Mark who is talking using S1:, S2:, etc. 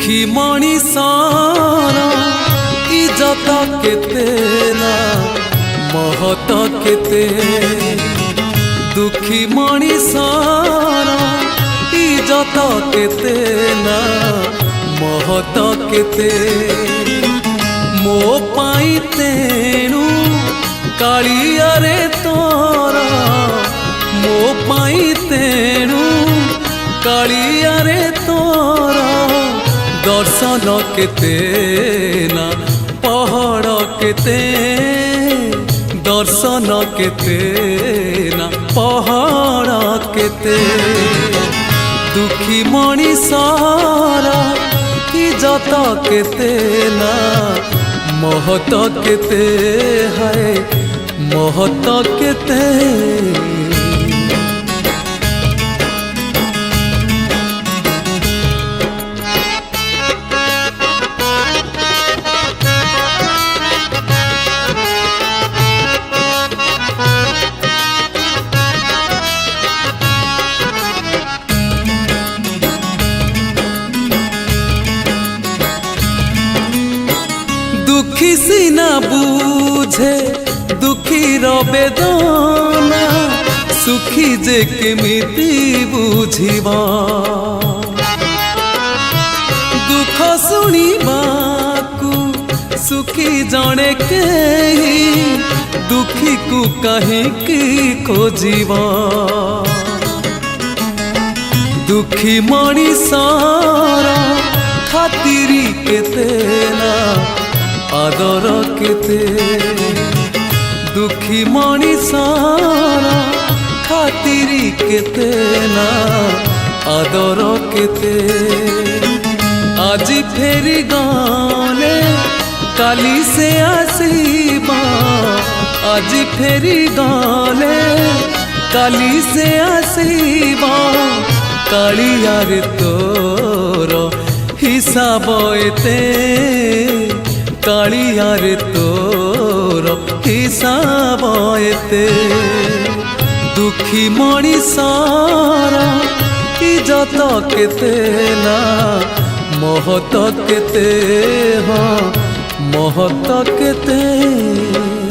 S1: दुखी मणिषर इज्जत केते ना महत केते दुखी मणिषर इज्जत केते ना महत केते मो पाई तेणु कालिया रे तोरा मो पाई तेणु कालिया रे तोरा दर्शन केते ना पहाड़ केते दर्शन केते ना पहाड़ केते दुखी मणिषर इज्जत केते ना महत केते है महत केते दुखी सीना बुझे दुखी बेदना सुखी जे केमिति बुझिबा दुख शुणिबाकू सुखी जणे केही दुखी को कहीं खोजिबा दुखी मणिषर खातिरी केते ना आदर केते दुखी मणिषर खातिरी केते ना आदर केते आज फेरी गले काली से आसीबा आज फेरी गले काली से आसीबा कालिया रे तोर हिसाब एते कालिया रे तोर हिसाब एते दुखी मणिषर इज्जत केते ना महत केते हाँ महत केते।